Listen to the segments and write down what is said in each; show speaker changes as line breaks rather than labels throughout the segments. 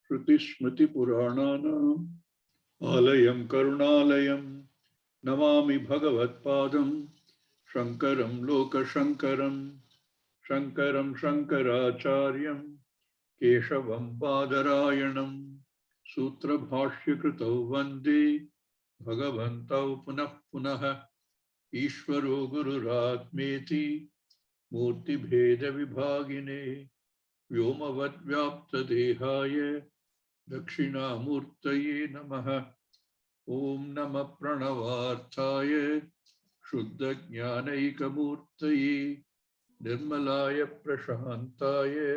Shruti Smriti Purananam Alayam Karunalayam Namami Bhagavat Padam Shankaram Loka Shankaram Shankaram Shankaracharyam Keshavam Padarayanam Sutra Bhashya Krito Vande Bhagavantau Punah Punaha Ishvaro Gururatmeti Murti Bheda Vibhagine Vyomavad Vyapta Dehaya Dakshinamurtaye Namaha Om Nama Pranavarthaya Shuddha Jnanaikamurtaye Nirmalaya Prashantaya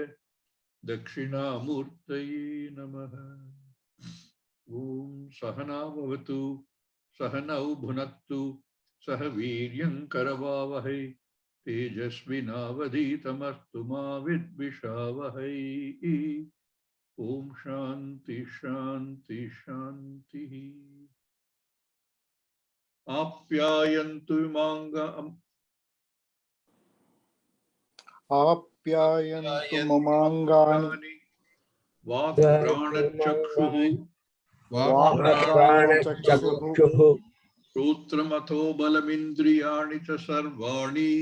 Dakshinamurtaye Namaha Om Sahana Bhavatu Sahanau Bhunaktu Sahaviryam Karavavahai Tejasvinavadhitamastu ma vidvishavahai. Om Shanti Shanti Shanti. Apyayantu manga
Apyayantu mamangani
Vak prana
Vak-prana-chakshuhu
Shrotramato balamindriyani cha sarvani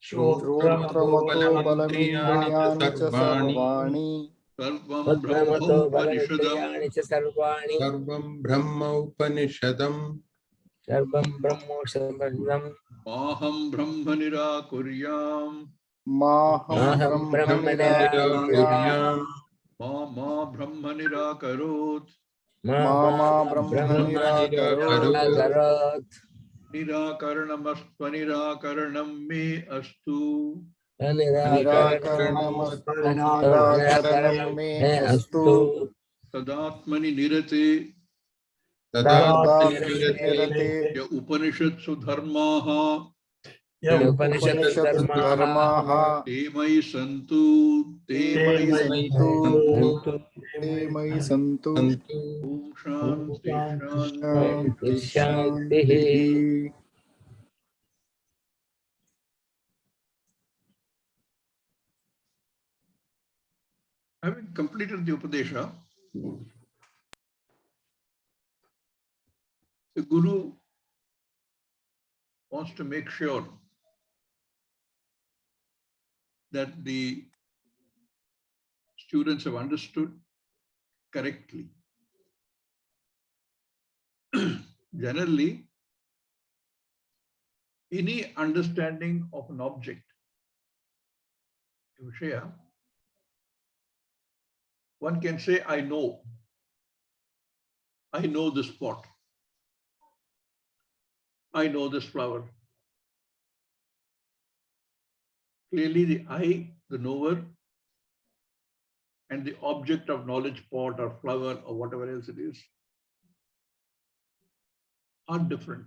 Shrotramato balamindriyani cha sarvani
Sarvam Brahma Upanishadam
Sarvam Brahma Upanishadam
Maham Brahma Nirakuryam
Maham Brahma nirakuryam
Mama Brahma Nirakarot
Mama Brahma nirakarot
Nirakaranamasva Nirakaranam me astu
Nirakaranam me astu
Tadatmani Nirate
Tadatmani
Ya Upanishatsu Dharmaha
Upanishad dharmaha
Te Mai Santu Te Mai
santu
Om Shanti
Shanti Shanti.
Having completed the Upadesha, the Guru wants to make sure that the students have understood correctly. Generally, any understanding of an object, Vishaya, one can say, I know this pot. I know this flower. Clearly, the I, the knower, and the object of knowledge, pot or flower or whatever else it is, are different.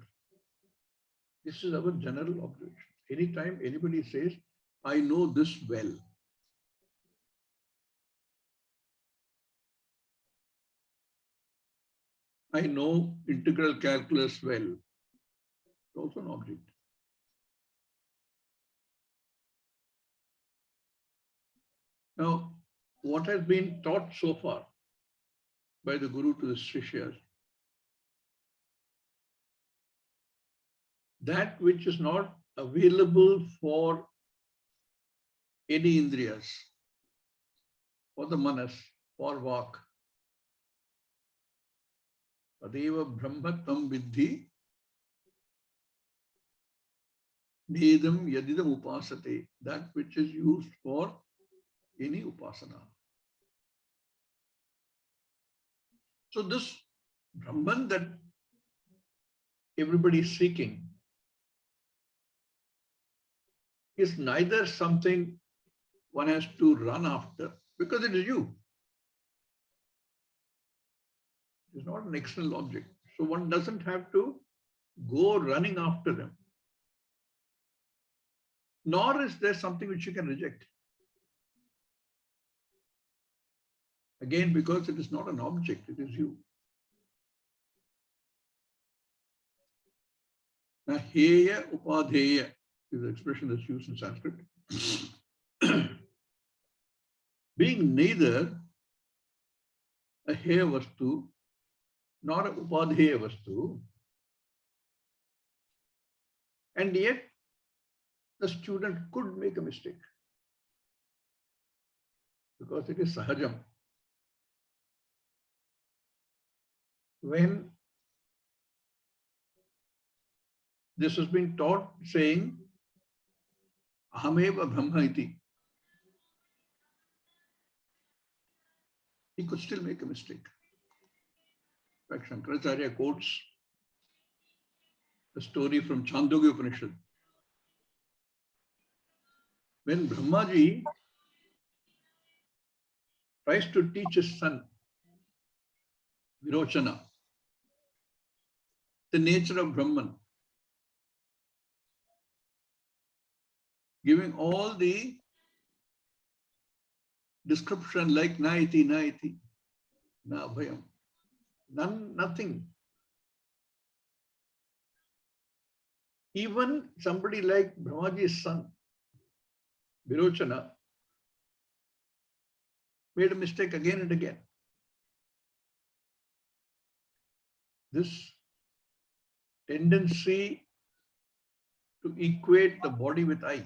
This is our general observation. Anytime anybody says, I know this well, I know integral calculus well, it's also an object. Now, what has been taught so far by the Guru to the Shishyas, that which is not available for any indriyas, for the manas, for vak. Tadeva brahmatvam vidhi nedam yadidam upasate, that which is used for any upasana. So this Brahman that everybody is seeking is neither something one has to run after, because it is you. It is not an external object. So one doesn't have to go running after them. Nor is there something which you can reject. Again, because it is not an object, it is you. Now, heya upadheya is the expression that's used in Sanskrit. Being neither a heya vastu, not a upadheya vastu. And yet, the student could make a mistake because it is sahajam. When this has been taught saying, ahameva brahma iti, he could still make a mistake. In fact, Shankaracharya quotes a story from Chandogya Upanishad. When Brahmaji tries to teach his son, Virochana, the nature of Brahman, giving all the description like naiti, naiti, na bhayam, none, nothing. Even somebody like Brahmaji's son, Virochana, made a mistake again and again. This tendency to equate the body with I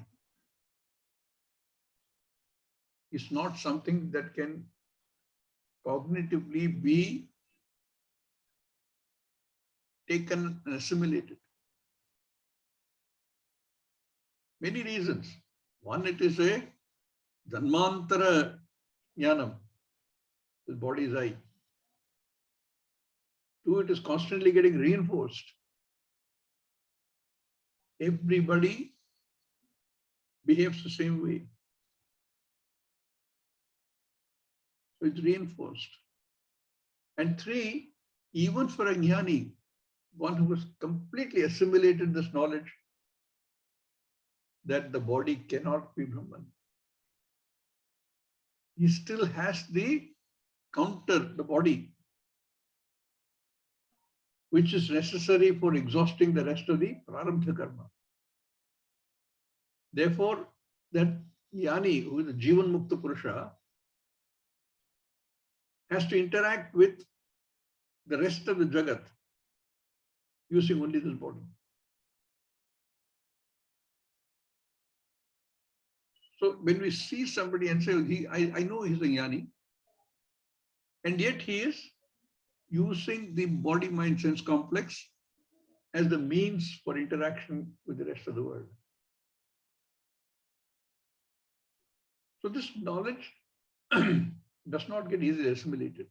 is not something that can cognitively be taken and assimilated. Many reasons. One, it is a Janmantara jnanam. The body is I. Two, it is constantly getting reinforced. Everybody behaves the same way. So it's reinforced. And three, even for a jnani, one who has completely assimilated this knowledge that the body cannot be Brahman, he still has the counter, the body, which is necessary for exhausting the rest of the prarabdha karma. Therefore, that jnani, who is a Jivan Mukta Purusha, has to interact with the rest of the Jagat using only this body. So when we see somebody and say, I know he's a jnani, and yet he is using the body-mind-sense complex as the means for interaction with the rest of the world. So this knowledge does not get easily assimilated.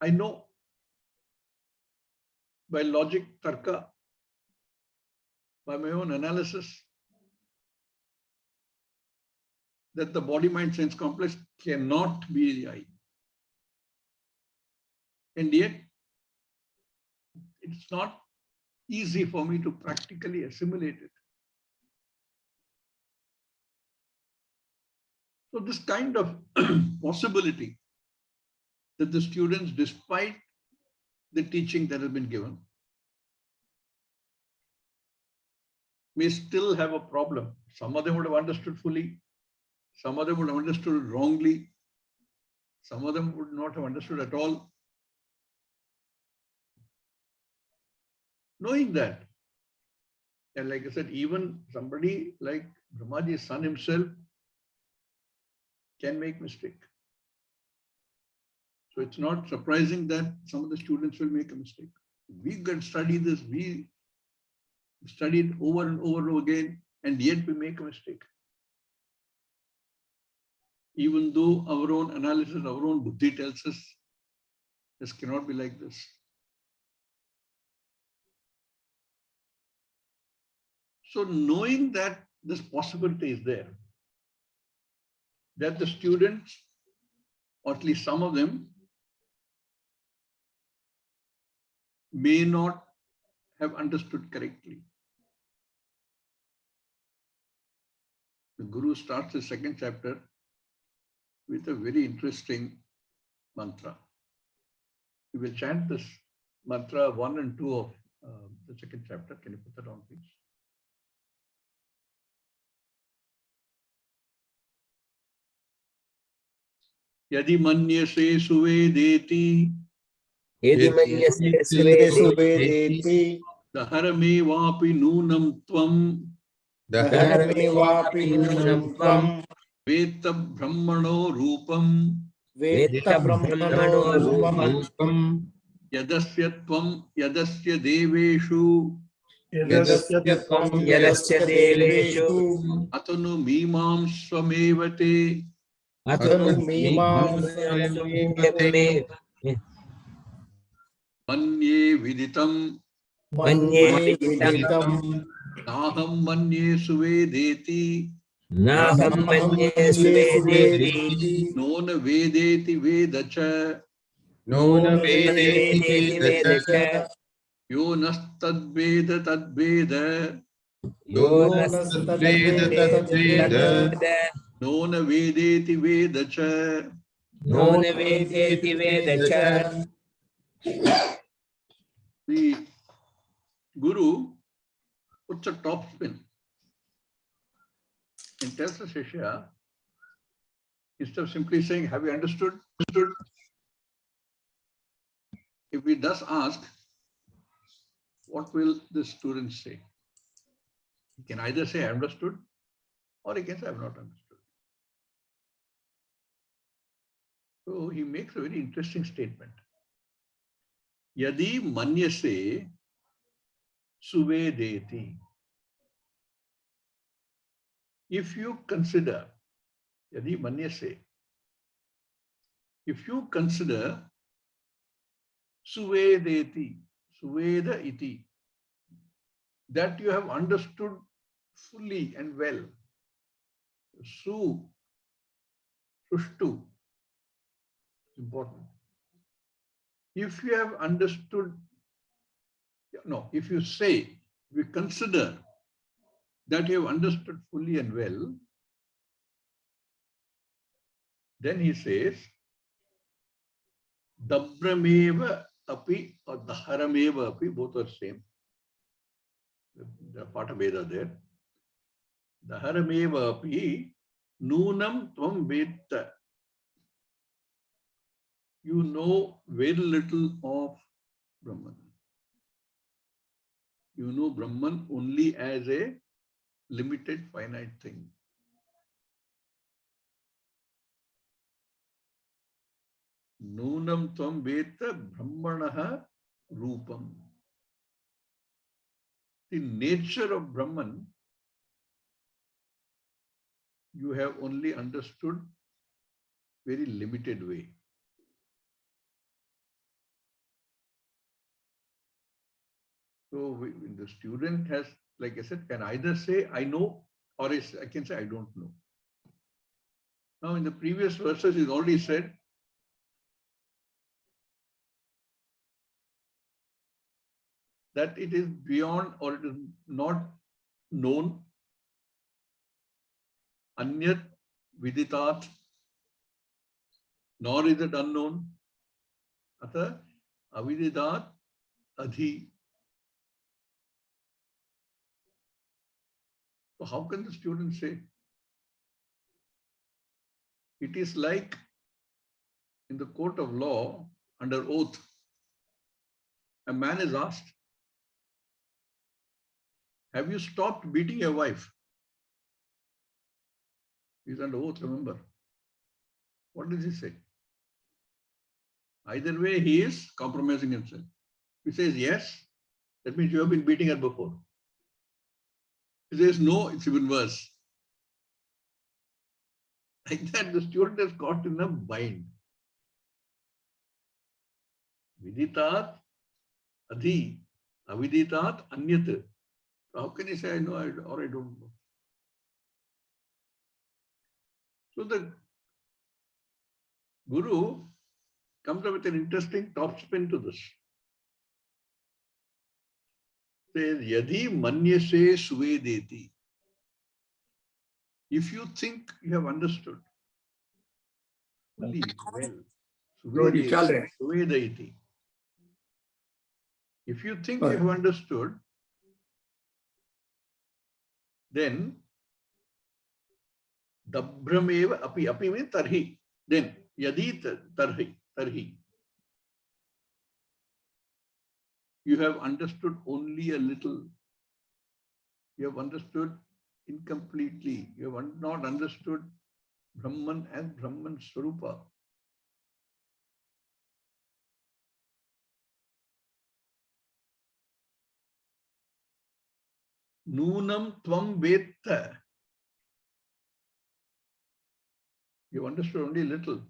I know by logic, tarka, by my own analysis, that the body-mind-sense complex cannot be the I. And yet, it's not easy for me to practically assimilate it. So this kind of possibility that the students, despite the teaching that has been given, may still have a problem. Some of them would have understood fully. Some of them would have understood wrongly. Some of them would not have understood at all. Knowing that, and like I said, even somebody like Brahmaji's son himself can make mistake. So it's not surprising that some of the students will make a mistake. We can study this, we studied over and over again, and yet we make a mistake. Even though our own analysis, our own buddhi tells us this cannot be like this. So knowing that this possibility is there, that the students, or at least some of them, may not have understood correctly. The Guru starts the second chapter with a very interesting mantra. We will chant this mantra 1 and 2 of the second chapter. Can you put that on, please? Yadi manyase suvedeti
यदि मन्यसे
ते
स्वेदे
सुवेदेति
daharame vapi nunam tvam
दहरमेवापि नूनं त्वं
veta brahmano rupam
वेत्त ब्रह्मणो
ब्रह्मणो
रूपं
रूपम्
yadasya deveshu
यदस्य त्वं
यदस्य
यदस्य
देवेषु
देवेषु
atanu mimam swamevate
अतनु
मीमांसमेवते
मे
manye viditam
मन्ये
मन्ये
विदितम्
विदितम्
naham manye suvedeti
नाहं
नाहं
मन्ये
मन्ये
स्वेदेति
सुवेदेति
nona vedeti vedacha
नून
नूनं
वेदेति
वेदेति
वेदेति
वेद
वेद
च
च
yo nastadveda tadveda
यो
यो
न
तद्वेद
नस्तद्वेद
तद्वेद
तद्वेद
तद्वेद
nona vedeti vedacha.
नो
नो
न
न
वेदेति वेद
वेदेति
च
च
The Guru puts a top spin and tells the Shishya, instead of simply saying, have you understood? If we thus ask, what will the student say? He can either say, I understood, or he can say, I have not understood. So he makes a very interesting statement. Yadi manyase suvedeti. If you consider, yadi manyase, if you consider suvedeti, suveda iti, that you have understood fully and well. Su, sushtu, important. If you have understood, no, if you say, we consider that you have understood fully and well, then he says, dabrameva api or daharameva api, both are same. The part of Veda there. Daharameva api nunam tvam vetta. You know very little of Brahman. You know Brahman only as a limited, finite thing. Nunam tvam veta brahmanaha rupam. The nature of Brahman, you have only understood very limited way. So the student has, like I said, can either say, I know, or I can say, I don't know. Now in the previous verses, he's already said, that it is beyond or it is not known, anyat viditat, nor is it unknown, atha aviditat adhi. So how can the student say? It is like in the court of law, under oath, a man is asked, have you stopped beating your wife? He's under oath, remember. What does he say? Either way, he is compromising himself. He says yes, that means you have been beating her before. He says no, it's even worse. Like that, the student has got in a bind. Viditat adhi, aviditat anyat. How can he say I know or I don't know? So the Guru comes up with an interesting top spin to this. Says, yadi manyase suvedeti. If you think you have understood fully well, suvedeti. If you think you have understood, then dabrameva api, api means tarhi. Then Yadi tarhi. You have understood only a little. You have understood incompletely. You have not understood Brahman as Brahman Swarupa. Nunam tvam vetta. You understood only little.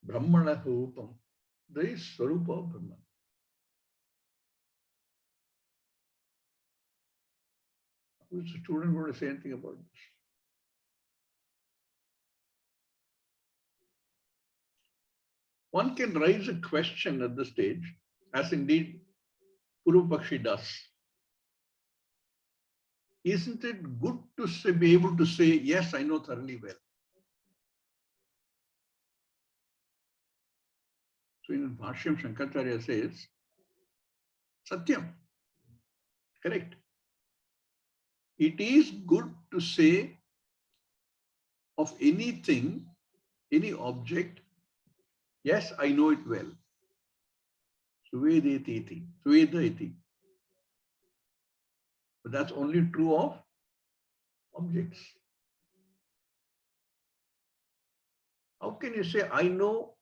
Brahmana Rupam. There is Swarupa of Brahman. Who is the student going to say anything about this? One can raise a question at this stage, as indeed Purupakshi does. Isn't it good to say, be able to say, yes, I know thoroughly well? So in Bhashyam, Shankaracharya says, Satyam, correct. It is good to say of anything, any object, yes, I know it well. Suvedeti iti, Suveda iti. But that's only true of objects. How can you say, I know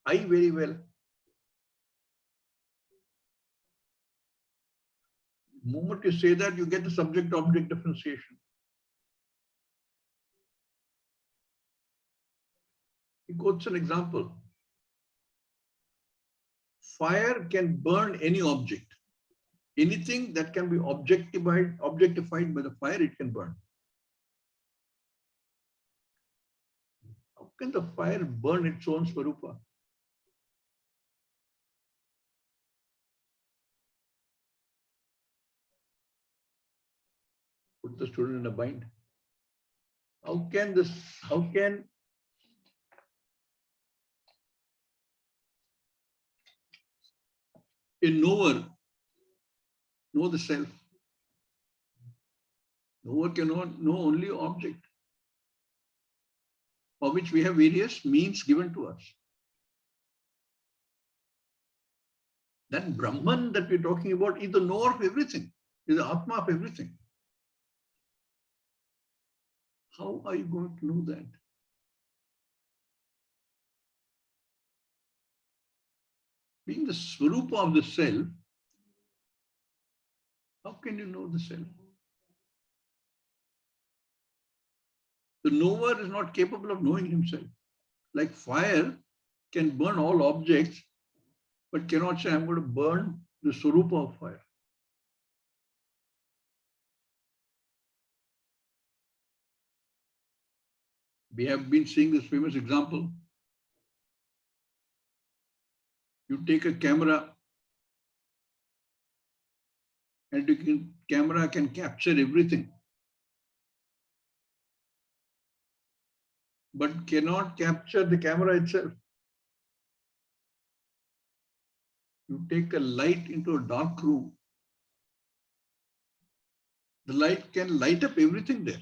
I very well? The moment you say that, you get the subject-object differentiation. He quotes an example. Fire can burn any object. Anything that can be objectified by the fire, it can burn. How can the fire burn its own Swarupa? Put the student in a bind. How can a knower know the self? Knower cannot know only object, for which we have various means given to us. That Brahman that we're talking about is the knower of everything, is the atma of everything. How are you going to know that? Being the Swarupa of the self, how can you know the self? The knower is not capable of knowing himself. Like fire can burn all objects, but cannot say, I'm going to burn the Swarupa of fire. We have been seeing this famous example. You take a camera and the camera can capture everything, but cannot capture the camera itself. You take a light into a dark room, the light can light up everything there.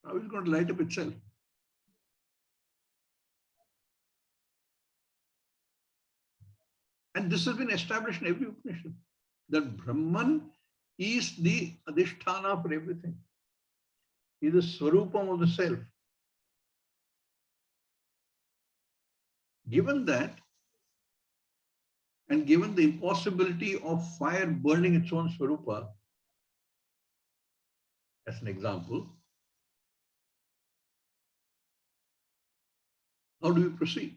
How is it going to light up itself? And this has been established in every Upanishad, that Brahman is the Adhisthana for everything. He is the Swarupam of the self. Given that, and given the impossibility of fire burning its own Swarupa, as an example, how do we proceed?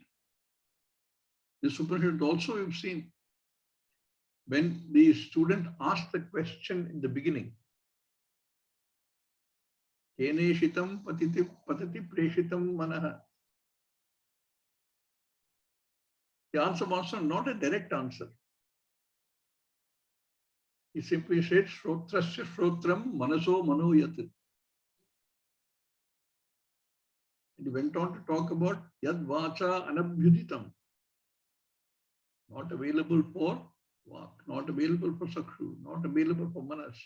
This Upanishad also we've seen. When the student asked the question in the beginning, Keneshitam patati preshitam manaha. The answer was not a direct answer. He simply said, Shrotrasya Shrotram Manaso Manoyat. And he went on to talk about Yad Vacha Anabhyuditam. Not available for Vak, not available for Sakshu, not available for Manas.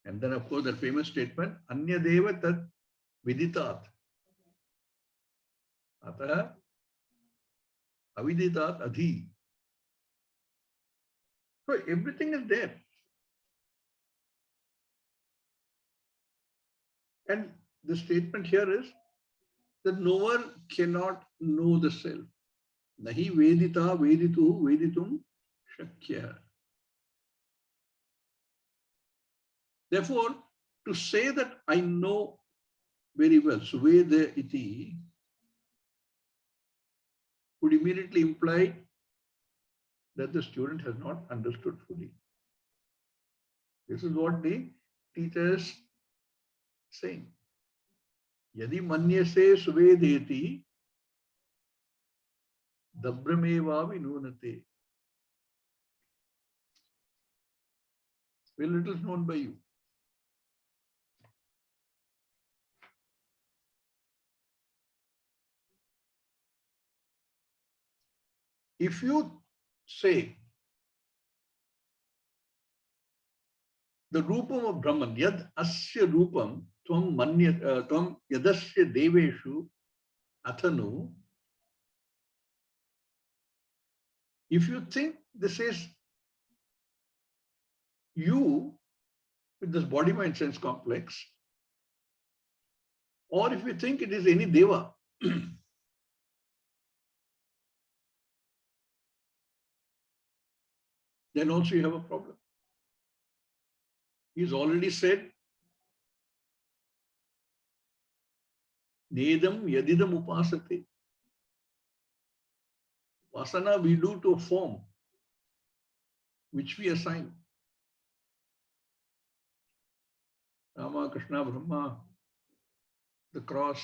And then, of course, that famous statement, Anyadeva tat viditat. Atah aviditat adhi. So everything is there. And the statement here is that no one cannot know the self. Nahi vedita veditu veditum shakya. Therefore, to say that I know very well, Suveda iti, would immediately imply that the student has not understood fully. This is what the teacher is saying. Yadi manyase suvedeti dabrameva vinunate. Very little is known by you. If you say the rupam of Brahman, yad asya rupam tvam yadasya deveshu athanu, if you think this is you with this body mind sense complex, or if you think it is any deva, then also you have a problem. He's already said, Nedam yadidam upasate. Vasana we do to a form which we assign. Rama, Krishna, Brahma, the cross,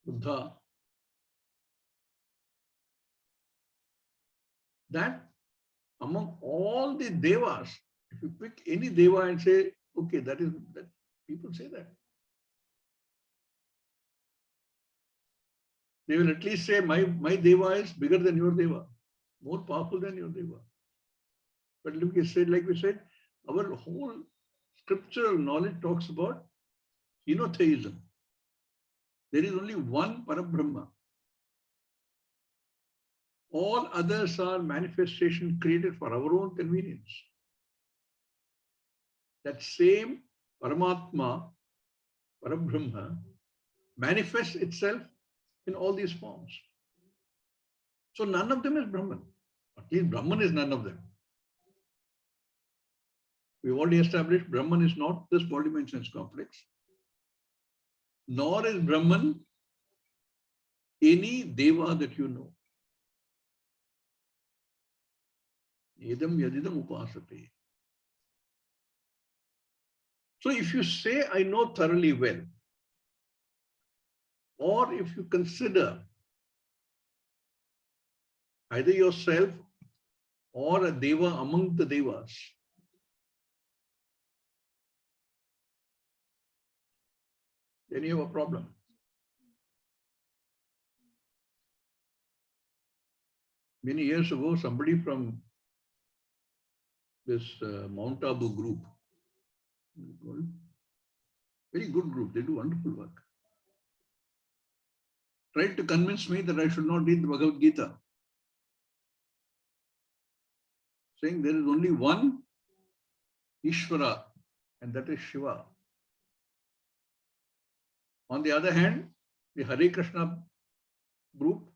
Buddha. That among all the devas, if you pick any deva and say, okay, that is that, people say that. They will at least say, my deva is bigger than your deva, more powerful than your deva. But like we said, our whole scriptural knowledge talks about henotheism. There is only one Parabrahma. All others are manifestations created for our own convenience. That same Paramatma, Parabrahma, manifests itself in all these forms. So none of them is Brahman. At least Brahman is none of them. We've already established Brahman is not this body mind sense complex, nor is Brahman any deva that you know. Edam yadidam upasate. So if you say, I know thoroughly well, or if you consider either yourself or a deva among the devas, then you have a problem. Many years ago, somebody from this Mount Abu group, very good group, they do wonderful work, tried to convince me that I should not read the Bhagavad Gita, saying there is only one Ishvara, and that is Shiva. On the other hand, the Hare Krishna group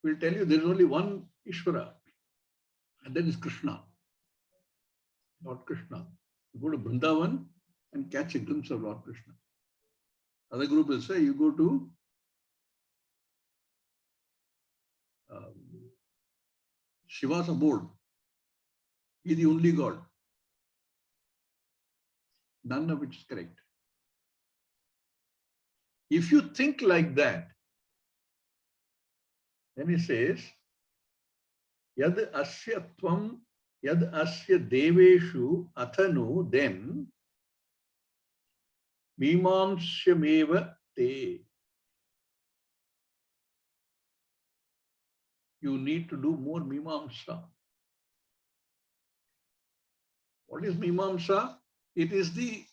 will tell you there is only one Ishvara, and that is Krishna, Lord Krishna. You go to Vrindavan and catch a glimpse of Lord Krishna. Other group will say you go to Shiva's abode. He is the only God. None of which is correct. If you think like that, then he says, Yad asya tvam, yad asya deveshu athanu, then mimamsyameva te. You need to do more mimamsa. What is Mimamsa? It is the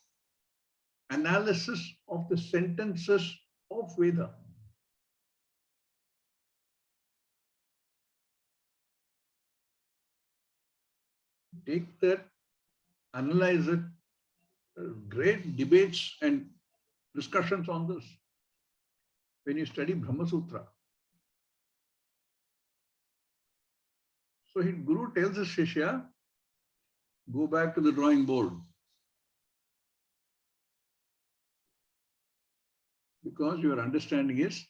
analysis of the sentences of Veda. Take that, analyze it. Great debates and discussions on this when you study Brahma Sutra. So his Guru tells his Shishya, go back to the drawing board. Because your understanding is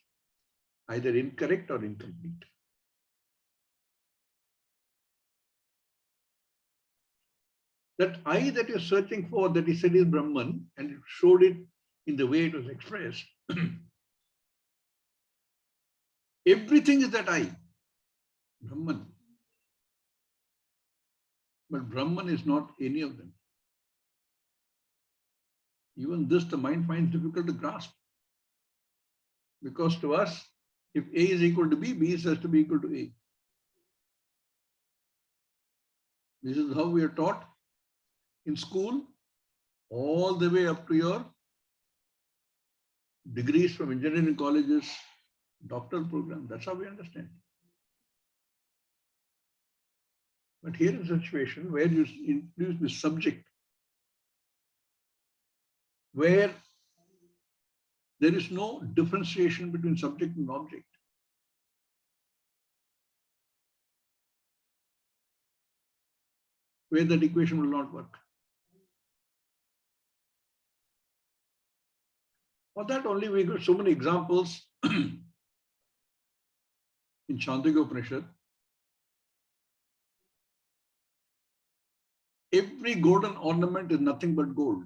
either incorrect or incomplete. That I that you're searching for, that he said is Brahman, and it showed it in the way it was expressed. Everything is that I, Brahman. But Brahman is not any of them. Even this, the mind finds difficult to grasp. Because to us, if A is equal to B, B has to be equal to A. This is how we are taught in school, all the way up to your degrees from engineering colleges, doctoral program. That's how we understand. But here is a situation where you introduce the subject, where there is no differentiation between subject and object. Where that equation will not work. For that only we got so many examples in Chandogya Upanishad. Every golden ornament is nothing but gold.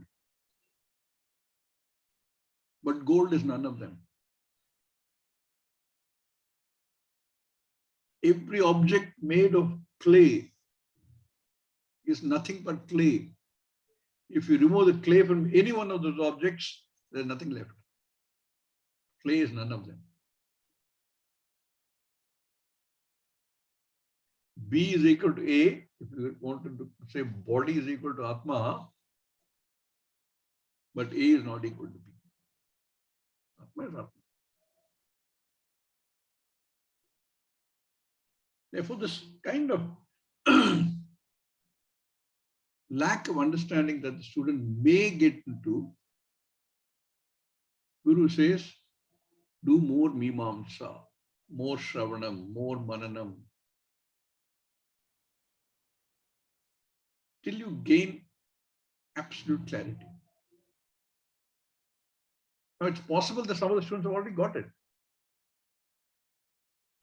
But gold is none of them. Every object made of clay is nothing but clay. If you remove the clay from any one of those objects, there's nothing left. Clay is none of them. B is equal to A. If you wanted to say body is equal to Atma, but A is not equal to B. Atma is Atma. Therefore, this kind of lack of understanding that the student may get into, Guru says, do more Mimamsa, more Shravanam, more Mananam, till you gain absolute clarity. Now, it's possible that some of the students have already got it.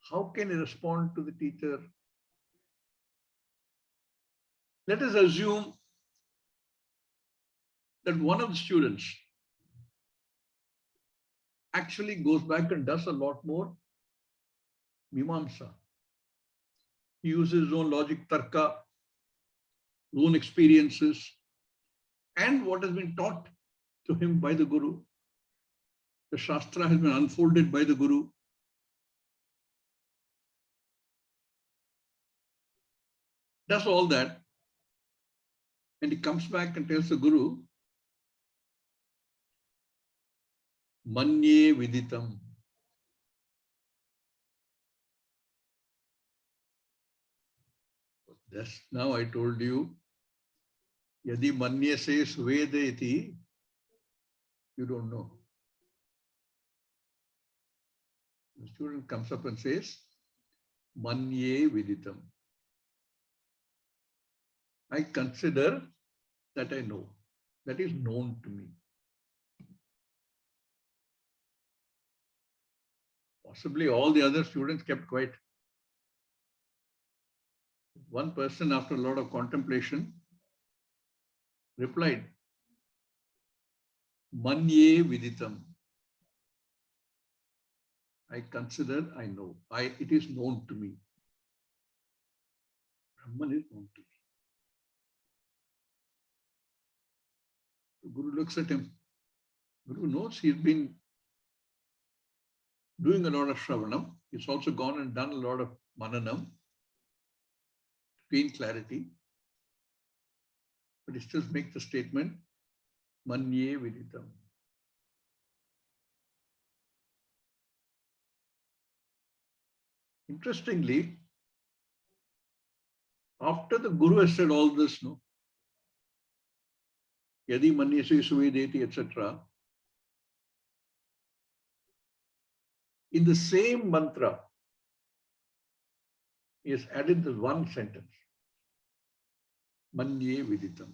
How can he respond to the teacher? Let us assume that one of the students actually goes back and does a lot more Mimamsa. He uses his own logic, tarka, his own experiences, and what has been taught to him by the Guru. The Shastra has been unfolded by the Guru. Does all that, and he comes back and tells the Guru, Manye Viditam. Just now I told you, Yadi Manye says Vedeti, you don't know. The student comes up and says, Manye Viditam. I consider that I know. That is known to me. Possibly all the other students kept quiet. One person, after a lot of contemplation, replied, Manye Viditam. I consider I know. It is known to me. Brahman is known to me. The Guru looks at him. Guru knows he's been doing a lot of Shravanam. He's also gone and done a lot of Mananam to gain clarity. but he still makes the statement, manye viditam. Interestingly, after the Guru has said all this, no, yadi manyase suvedeti, etc., in the same mantra, he has added this one sentence, manye viditam.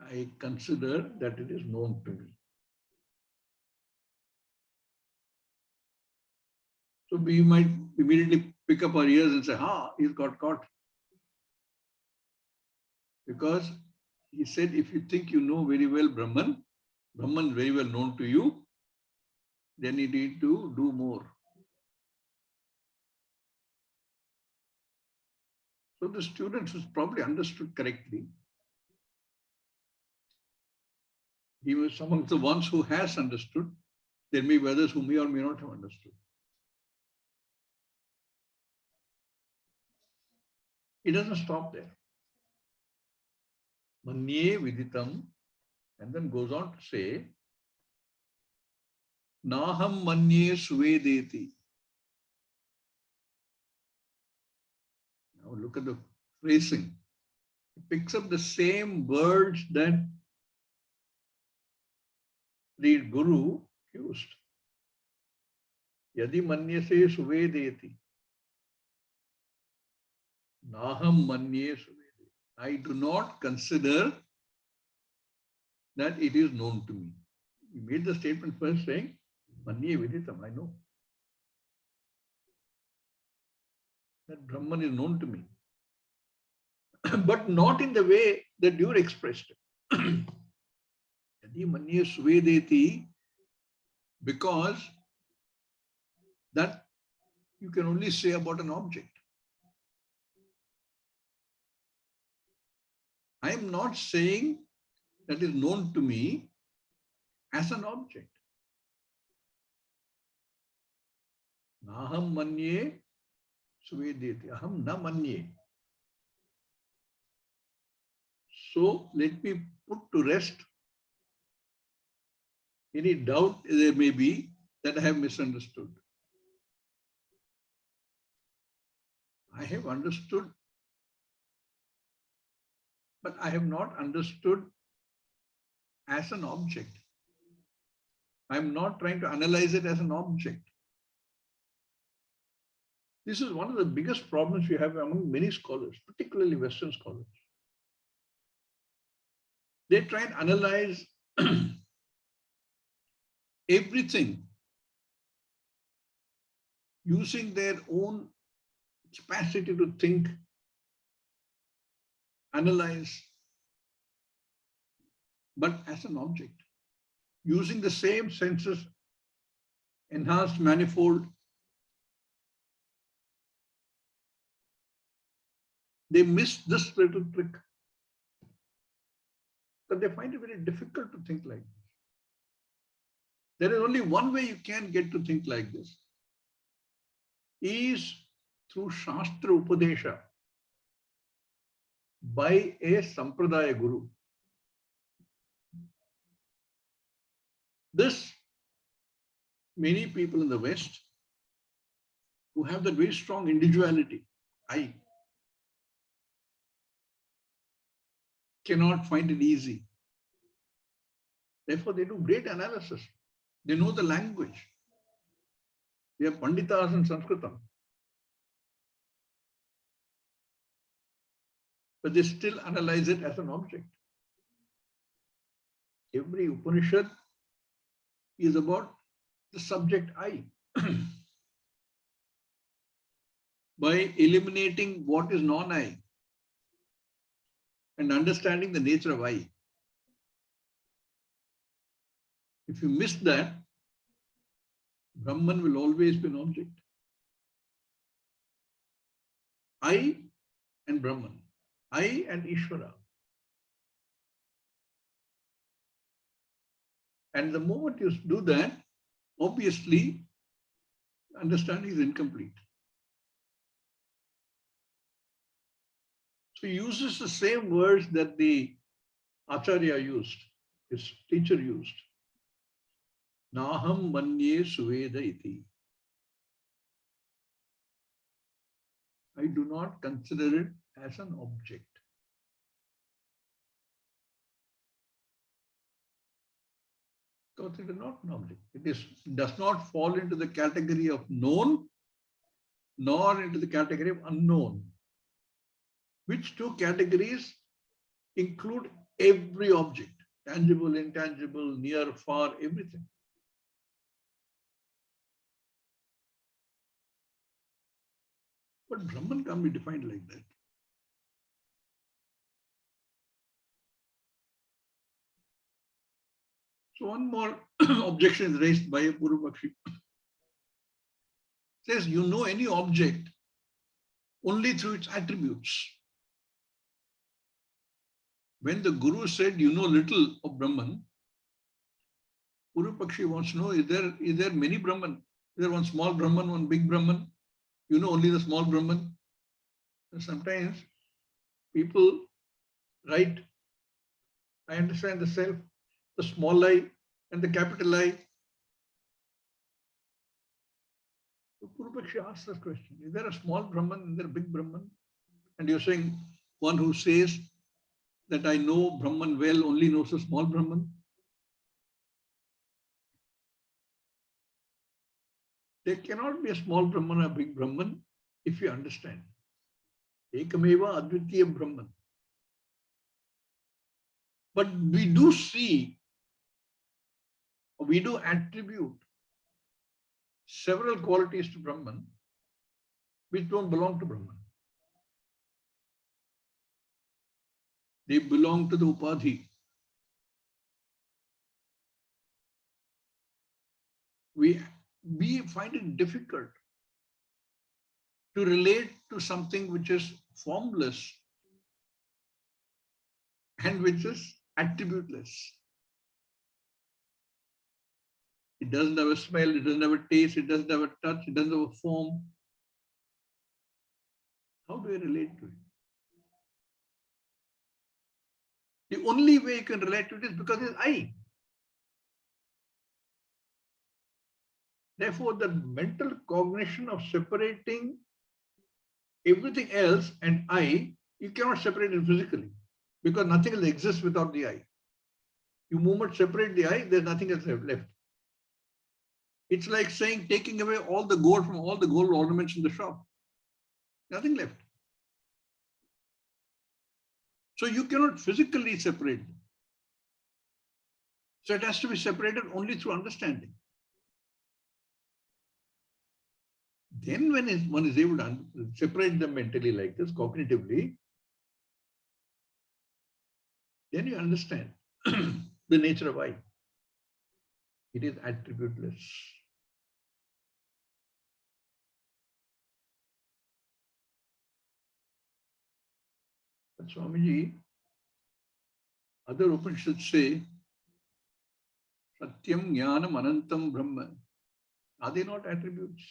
I consider that it is known to me. So we might immediately pick up our ears and say, he's got caught. Because he said, if you think you know very well Brahman, Brahman is very well known to you, then you need to do more. So the student who's probably understood correctly, he was among the ones who has understood. There may be others who may or may not have understood. It doesn't stop there. Manye viditam, and then goes on to say, Naham manye suvedeti. Now look at the phrasing. It picks up the same words that the Guru used. Yadi manyase suvedeti. Naham manye suvedeti. I do not consider that it is known to me. He made the statement first saying, manye viditam, I know. That Brahman is known to me. But not in the way that you expressed it. Yadi manye suvedeti, because that you can only say about an object. I am not saying that is known to me as an object. Naham manye suvedeti. Aham na manye. So let me put to rest any doubt there may be that I have misunderstood. I have understood, but I have not understood as an object. I am not trying to analyze it as an object. This is one of the biggest problems we have among many scholars, particularly Western scholars. They try and analyze everything using their own capacity to think, analyze, but as an object, using the same senses, enhanced, manifold. They miss this little trick. But they find it very difficult to think like this. There is only one way you can get to think like this, is through Shastra Upadesha by a Sampradaya Guru. This, many people in the West who have that very strong individuality, I cannot find it easy. Therefore, they do great analysis. They know the language. They are Panditas in Sanskritam. But they still analyze it as an object. Every Upanishad is about the subject I. By eliminating what is non-I and understanding the nature of I. If you miss that, Brahman will always be an object. I and Brahman. I and Ishvara. And the moment you do that, obviously, understanding is incomplete. So he uses the same words that the Acharya used, his teacher used. Naham manye suveda iti. I do not consider it as an object. Because it is not an object. Does not fall into the category of known, nor into the category of unknown. Which two categories include every object, tangible, intangible, near, far, everything. But Brahman can't be defined like that. So one more objection is raised by a Purvapakshi. Says you know any object only through its attributes. When the Guru said you know little of Brahman, Purvapakshi wants to know, is there many Brahman? Is there one small Brahman, one big Brahman? You know only the small Brahman. And sometimes people write, I understand the self, the small I and the capital I. So Purvapakshi asks this question, is there a small Brahman and there a big Brahman? And you're saying one who says that I know Brahman well only knows a small Brahman? There cannot be a small Brahman or a big Brahman if you understand. Ekameva Advitiya Brahman. But we do see, we do attribute several qualities to Brahman which don't belong to Brahman. They belong to the Upadhi. We find it difficult to relate to something which is formless and which is attributeless. It doesn't have a smell, it doesn't have a taste, it doesn't have a touch, it doesn't have a form. How do I relate to it? The only way you can relate to it is because it's I. Therefore, the mental cognition of separating everything else and I, you cannot separate it physically because nothing else exists without the I. You moment separate the I, there's nothing else left. It's like saying taking away all the gold from all the gold ornaments in the shop. Nothing left. So you cannot physically separate them. So it has to be separated only through understanding. Then when one is able to separate them mentally like this, cognitively, then you understand the nature of I. It is attributeless. But Swami G, other Upanishads say, Satyam, Jnanam, Anantam, Brahma. Are they not attributes?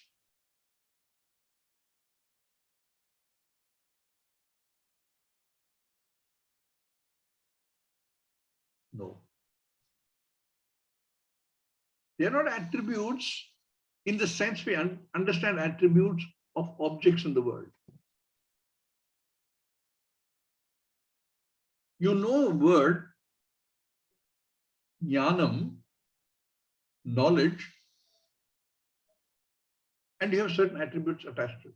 No. They are not attributes in the sense we understand attributes of objects in the world. You know a word, jnanam, knowledge, and you have certain attributes attached to it.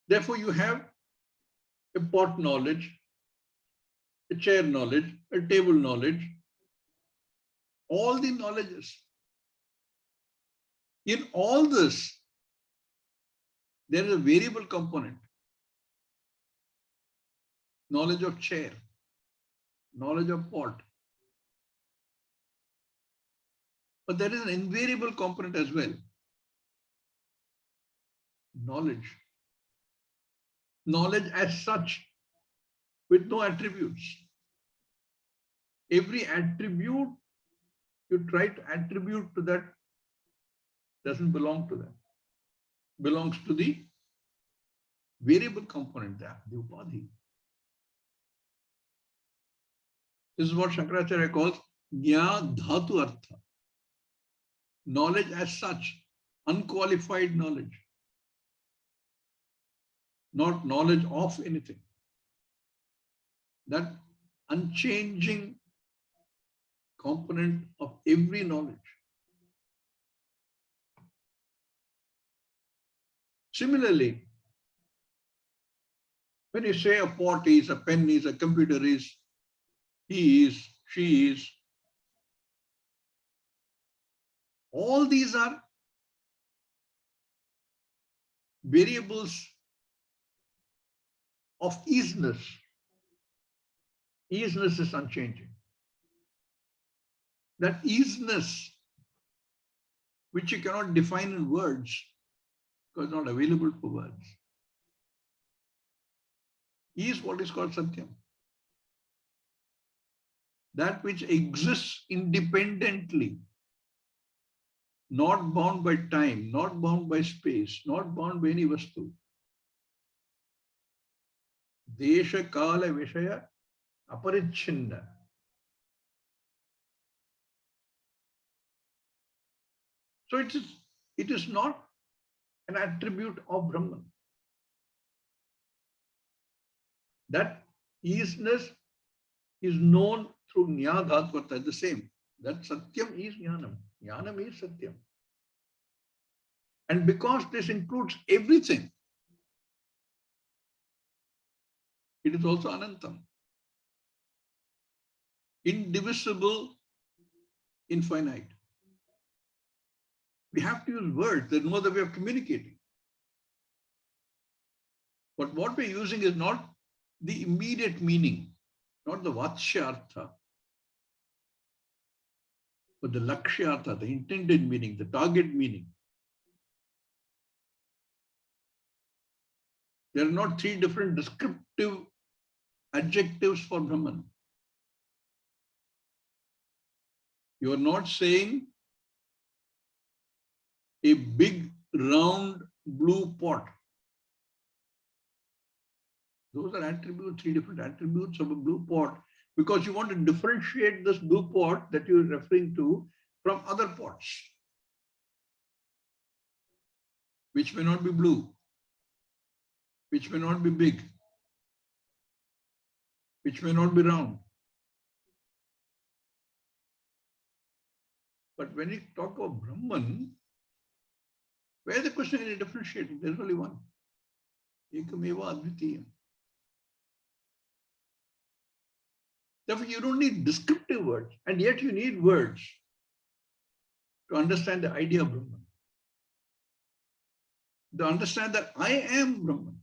Therefore, you have a pot knowledge, a chair knowledge, a table knowledge, all the knowledges. In all this, there is a variable component. Knowledge of chair, knowledge of pot. But there is an invariable component as well. Knowledge. Knowledge as such, with no attributes. Every attribute you try to attribute to that doesn't belong to that. Belongs to the variable component there, the upadhi. This is what Shankaracharya calls Jnana Dhatu Artha. Knowledge as such, unqualified knowledge, not knowledge of anything. That unchanging component of every knowledge. Similarly, when you say a pot is, a pen is, a computer is, he is, she is, all these are variables of easiness. Easiness is unchanging. That easiness, which you cannot define in words, because it's not available for words, is what is called Satyam. That which exists independently, not bound by time, not bound by space, not bound by any vastu. Desha Kala Vishaya Aparichinna. So it is not an attribute of Brahman. That easiness is known through Jnana, the same. That Satyam is Jnanam. Jnanam is Satyam. And because this includes everything, it is also Anantam. Indivisible, infinite. We have to use words. There's no other way of communicating. But what we're using is not the immediate meaning, not the Vatshyartha, but the Lakshyartha, the intended meaning, the target meaning. There are not three different descriptive adjectives for Brahman. You are not saying a big round blue pot. Those are attributes, three different attributes of a blue pot, because you want to differentiate this blue pot that you're referring to from other pots, which may not be blue, which may not be big, which may not be round. But when you talk about Brahman, where is the question is differentiating? There's only one. Ekameva advitiyam. Therefore, you don't need descriptive words, and yet you need words to understand the idea of Brahman. To understand that I am Brahman.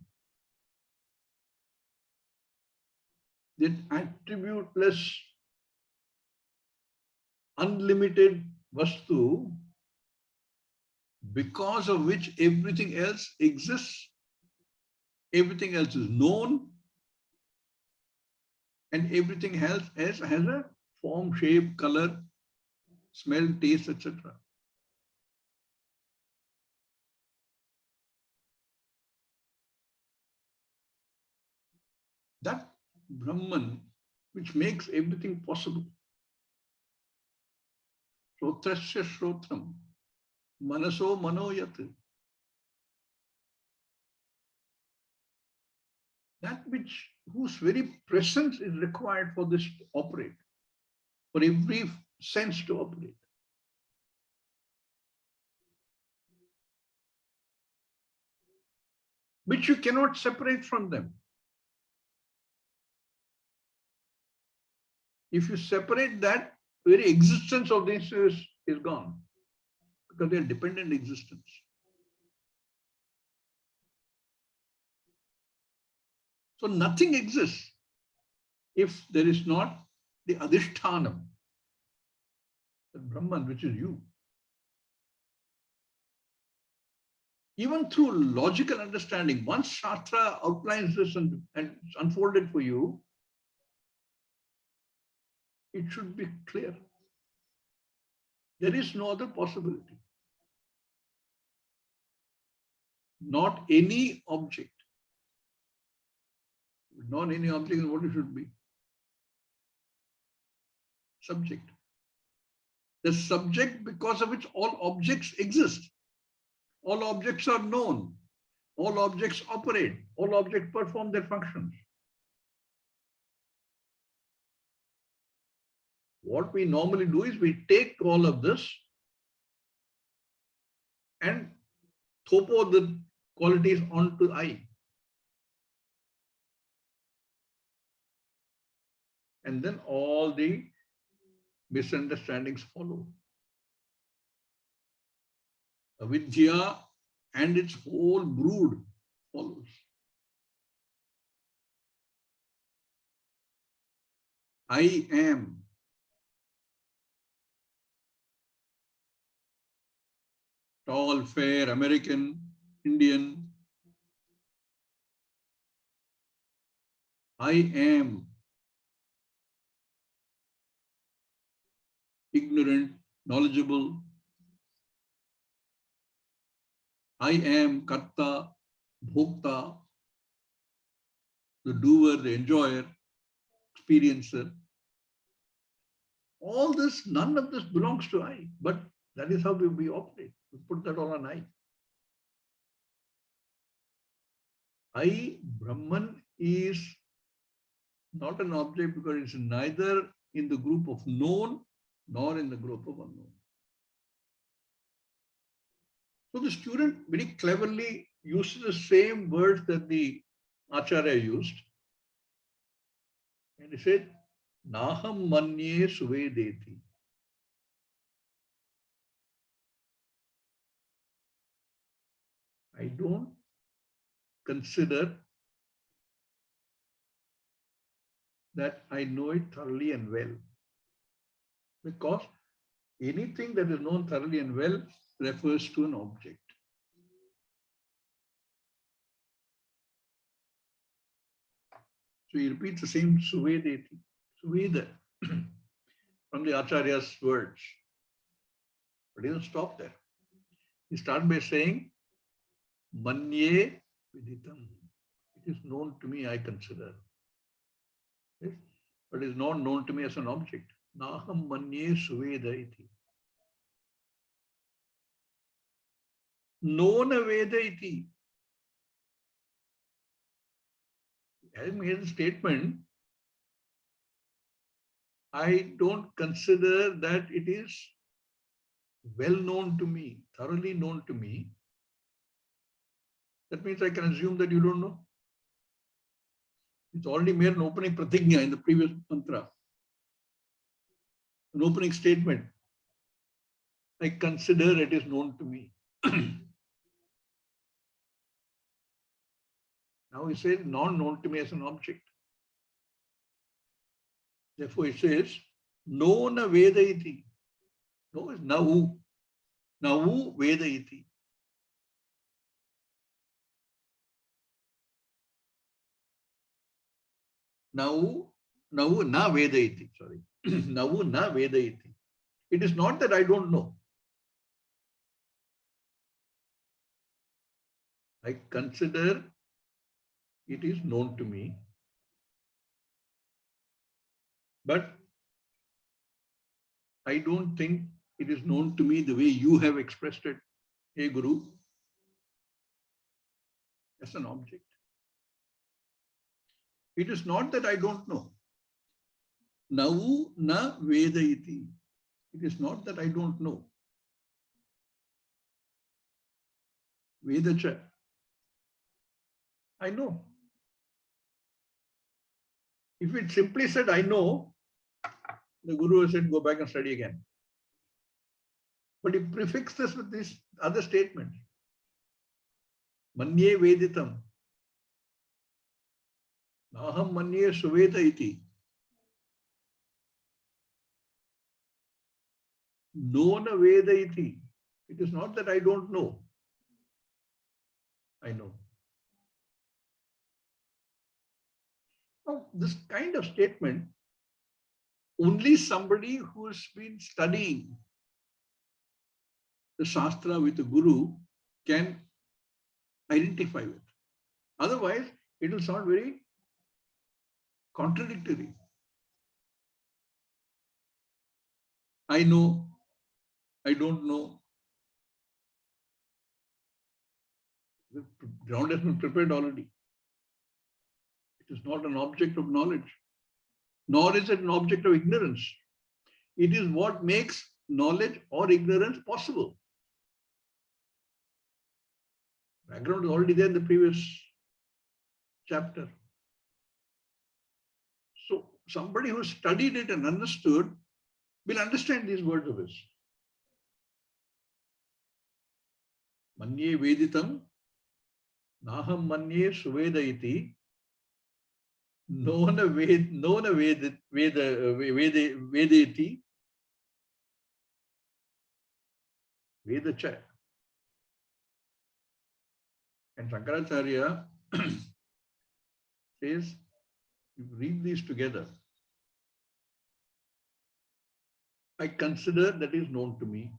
That attributeless, unlimited vastu, because of which everything else exists, everything else is known, and everything else has a form, shape, color, smell, taste, etc. That Brahman, which makes everything possible. Shrotrasya Shrotram, Manaso Manoyat. That which, whose very presence is required for this to operate, for every sense to operate. Which you cannot separate from them. If you separate that, very existence of this is gone, because they are dependent existence. So nothing exists if there is not the Adhishthanam, the Brahman, which is you. Even through logical understanding, once Shastra outlines this and it's unfolded for you, it should be clear. There is no other possibility. Not any object, Not any object, what it should be? Subject. The subject because of which all objects exist. All objects are known. All objects operate. All objects perform their functions. What we normally do is we take all of this and topo the qualities onto I. And then all the misunderstandings follow. Avidya and its whole brood follows. I am. Tall, fair, American, Indian. I am ignorant, knowledgeable. I am karta, bhokta, the doer, the enjoyer, experiencer. All this, none of this belongs to I, but that is how we operate. We put that all on I. I, Brahman, is not an object because it's neither in the group of known nor in the group of unknown. So the student very cleverly uses the same words that the Acharya used. And he said, Naham manye suvedeti. I don't consider that I know it thoroughly and well. Because anything that is known thoroughly and well refers to an object. So he repeats the same suvedeti, suveda, from the Acharya's words. But he doesn't stop there. He starts by saying, Manye viditam. It is known to me, I consider. Yes? But it is not known to me as an object. Naham manye suveda iti. Nona veda iti. Having made the statement, I don't consider that it is well known to me, thoroughly known to me. That means I can assume that you don't know. It's already made an opening pratigna in the previous mantra. An opening statement. I consider it is known to me. Now he says non-known to me as an object. Therefore he says, no na veda iti. No is nahu. Nahu veda iti. Nahu na veda iti. Sorry. Nahu na veda iti. It is not that I don't know. I consider it is known to me. But I don't think it is known to me the way you have expressed it, hey Guru, as an object. It is not that I don't know. Navu na veda iti. It is not that I don't know. Vedacha. I know. If it simply said, I know, the Guru said, go back and study again. But he prefixed this with this other statement. Manye veditam. Naham manye suveda iti. Nona veda iti. It is not that I don't know. I know. Now, this kind of statement, only somebody who has been studying the Shastra with the Guru can identify with. Otherwise, it will sound very contradictory. I know, I don't know. The ground has been prepared already. It is not an object of knowledge, nor is it an object of ignorance. It is what makes knowledge or ignorance possible. Background is already there in the previous chapter. So somebody who studied it and understood will understand these words of his. Manye veditam, naham manye suveda iti, nona vedeti, vedacha. And Shankaracharya says, you read these together. I consider that is known to me,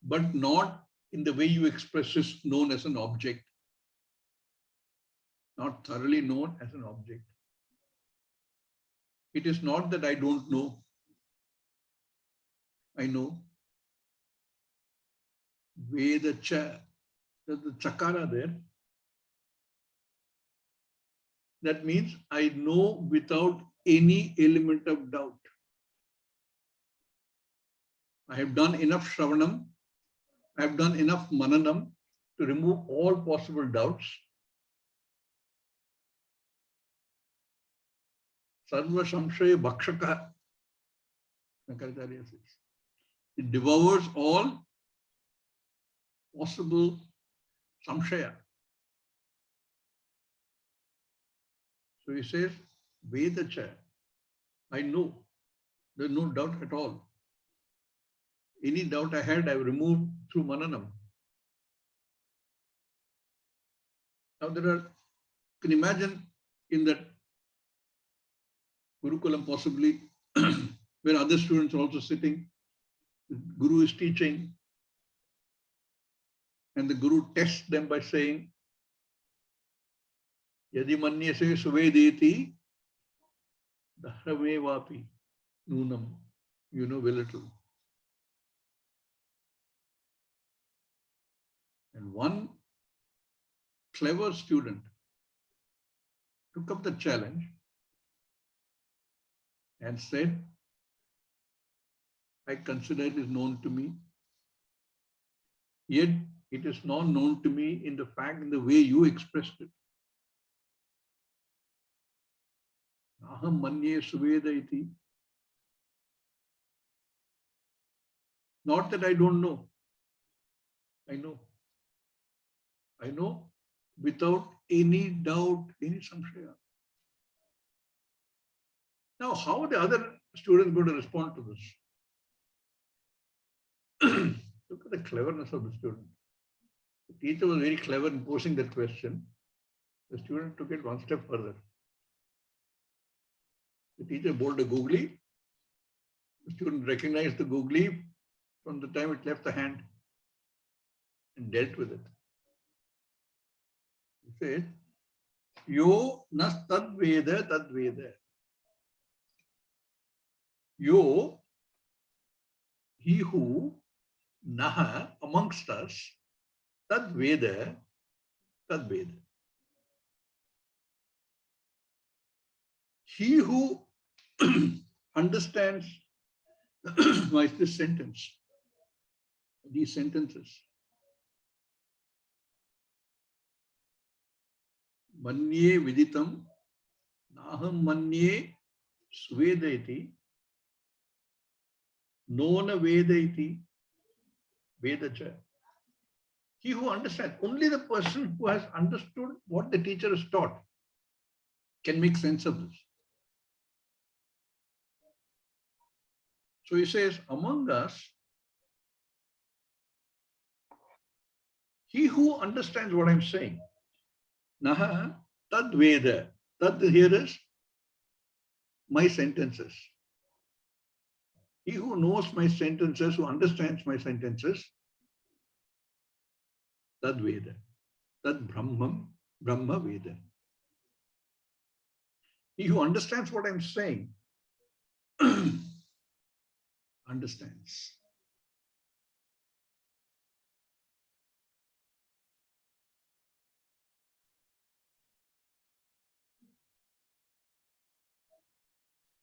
but not in the way you express it, known as an object. Not thoroughly known as an object. It is not that I don't know. I know. Vedacha, there's the chakara there. That means I know without any element of doubt. I have done enough shravanam, I have done enough mananam to remove all possible doubts. Sarva samshaya bhakshaka, Shankaracharya says. It devours all possible samshaya. So he says, Vedacha, I know. There's no doubt at all. Any doubt I had, I've removed through mananam. Now there are, you can imagine in that Gurukulam possibly, where other students are also sitting, the Guru is teaching, and the Guru tests them by saying, Yadi manyase suvedeti, dahrame vapi, nunam, you know very little. And one clever student took up the challenge and said, I consider it is known to me, yet it is not known to me in the fact, in the way you expressed it. Aham manye suveda iti. Not that I don't know. I know. I know without any doubt, any samshaya. Now, how are the other students going to respond to this? Look at the cleverness of the student. The teacher was very clever in posing that question. The student took it one step further. The teacher bowled a googly. The student recognized the googly from the time it left the hand and dealt with it. He said, Yo nas tad veda tad veda. Yo, he who, naha, amongst us, tad veda, tad veda. He who understands this sentence, these sentences. Manye viditam, naham manye svedeti, nona vedeti, vedacha. He who understands, only the person who has understood what the teacher has taught can make sense of this. So he says, among us, he who understands what I'm saying, naha tad veda, tad here is my sentences. He who knows my sentences, who understands my sentences, tad veda, tad brahman, brahma veda. He who understands what I'm saying understands.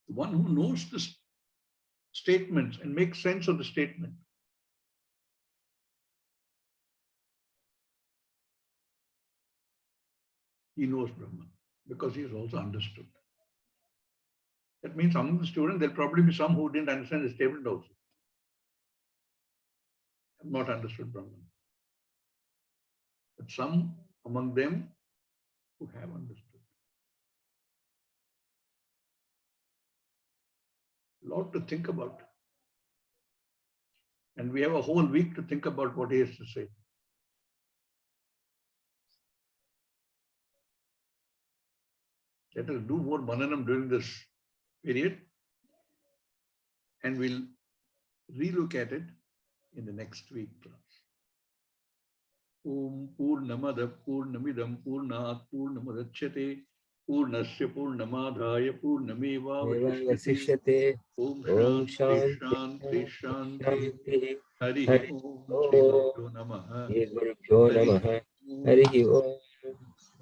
The one who knows the statements and makes sense of the statement. He knows Brahman because he has also understood. That means among the students, there'll probably be some who didn't understand the statement also. Have not understood Brahman. But some among them who have understood. A lot to think about. And we have a whole week to think about what he has to say. Let us do more mananam during this period, and we'll relook at it in the next week class. Om Purnamada Purnamidam Purnat Purnamadachyate Purnasya Purnamadhaya Purnameva Vasishyate.
Vasishyate.
Om
Om
Shanti
Shanti
Shanti Shanti.
Shanti.
Hari
Hari
Om Shri
Om.
Guru Namaha.
Shri Gurubhyo
Hari
Namaha.
Om.
Harihi Om.